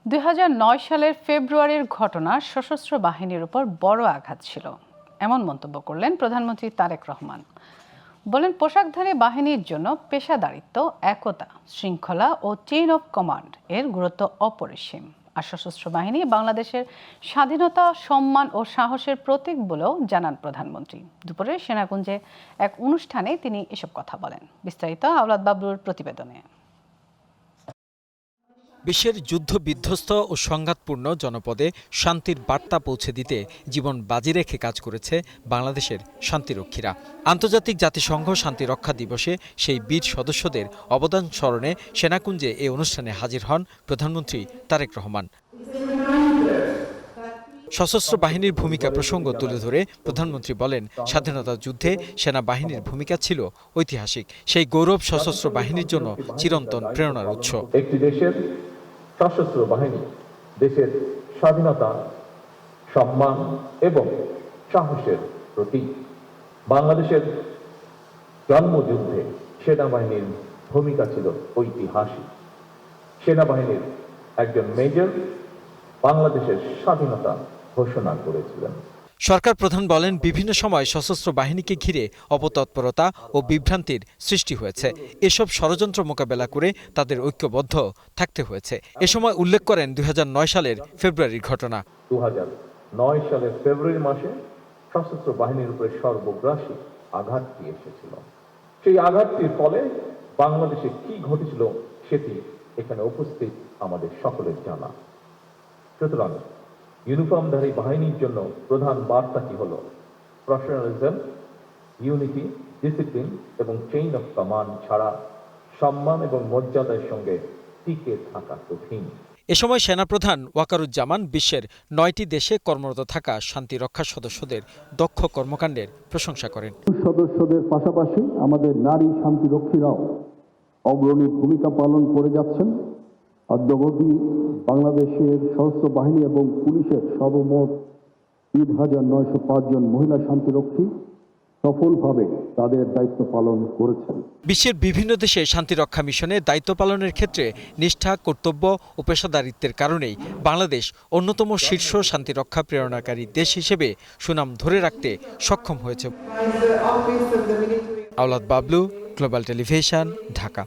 ২০০৯ সালের ফেব্রুয়ারির ঘটনা সশস্ত্র বাহিনীর উপর বড় আঘাত ছিল, এমন মন্তব্য করলেন প্রধানমন্ত্রী তারেক রহমান। বলেন, পোশাকধারী বাহিনীর জন্য পেশাদারিত্ব, একতা, শৃঙ্খলা ও চেইন অফ কমান্ড এর গুরুত্ব অপরিসীম। আর সশস্ত্র বাহিনী বাংলাদেশের স্বাধীনতা, সম্মান ও সাহসের প্রতীক বলেও জানান প্রধানমন্ত্রী। দুপুরে সেনাকুঞ্জে এক অনুষ্ঠানে তিনি এসব কথা বলেন। বিস্তারিত আওলাদ বাবলুর প্রতিবেদনে। বিশ্বের যুদ্ধ বিধ্বস্ত ও সংঘাতপূর্ণ জনপদে শান্তির বার্তা পৌঁছে দিতে জীবন বাজি রেখে কাজ করেছে বাংলাদেশের শান্তিরক্ষীরা। আন্তর্জাতিক জাতিসংঘ শান্তিরক্ষা দিবসে সেই বীর সদস্যদের অবদান স্মরণে সেনাকুঞ্জে এ অনুষ্ঠানে হাজির হন প্রধানমন্ত্রী তারেক রহমান। সশস্ত্র বাহিনীর ভূমিকা প্রসঙ্গ তুলে ধরে প্রধানমন্ত্রী বলেন, স্বাধীনতা যুদ্ধে সেনাবাহিনীর ভূমিকা ছিল ঐতিহাসিক। সেই গৌরব সশস্ত্র বাহিনীর জন্য চিরন্তন প্রেরণার উৎস। একটি দেশের সশস্ত্র বাহিনী দেশের স্বাধীনতা, সম্মান এবং সাহসের প্রতীক। বাংলাদেশের জন্মযুদ্ধে সেনাবাহিনীর ভূমিকা ছিল ঐতিহাসিক। সেনাবাহিনীর একজন মেজর বাংলাদেশের স্বাধীনতা ঘোষণা করেছিলেন। সরকার প্রধান বলেন, বিভিন্ন সময় সশস্ত্র বাহিনীকে ঘিরে অপতৎপরতা ও বিভ্রান্তির সৃষ্টি হয়েছে। এসব ষড়যন্ত্র মোকাবেলা করে তাদের ঐক্যবদ্ধ থাকতে হয়েছে। এ সময় উল্লেখ করেন ২০০৯ সালের ফেব্রুয়ারির ঘটনা। ২০০৯ সালের ফেব্রুয়ারি মাসে সশস্ত্র বাহিনীর উপরে সর্বগ্রাসী আঘাতটি এসেছিল। সেই আঘাতটির ফলে বাংলাদেশে কি ঘটেছিল সেটি এখানে উপস্থিত আমাদের সকলের জানা। সুতরাং ইউনিফর্মধারী বাহিনীর জন্য প্রধান বার্তাটি হল প্রফেশনালিজম, ইউনিটি, ডিসিপ্লিন এবং চেইন অফ কমান্ড ছাড়া সম্মান এবং মর্যাদার সঙ্গে টিকে থাকা কঠিন। এ সময় সেনাপ্রধান ওয়াকারুজ্জামান বিশ্বের ৯টি দেশে কর্মরত থাকা শান্তিরক্ষা সদস্যদের দক্ষ কর্মকাণ্ডের প্রশংসা করেন। সদস্যদের পাশাপাশি আমাদের নারী শান্তিরক্ষীরাও অগ্রণী ভূমিকা পালন করে যাচ্ছেন। অদ্যাবধি বাংলাদেশের সশস্ত্র বাহিনী এবং পুলিশের সর্বমোট ৩,৯০৫ জন মহিলা শান্তিরক্ষী সফলভাবে তাদের দায়িত্ব পালন করেছেন। বিশ্বের বিভিন্ন দেশে শান্তিরক্ষা মিশনে দায়িত্ব পালনের ক্ষেত্রে নিষ্ঠা, কর্তব্য ও পেশাদারিত্বের কারণেই বাংলাদেশ অন্যতম শীর্ষ শান্তিরক্ষা প্রেরণাকারী দেশ হিসেবে সুনাম ধরে রাখতে সক্ষম হয়েছে। আওলাদ বাবলু, গ্লোবাল টেলিভিশন, ঢাকা।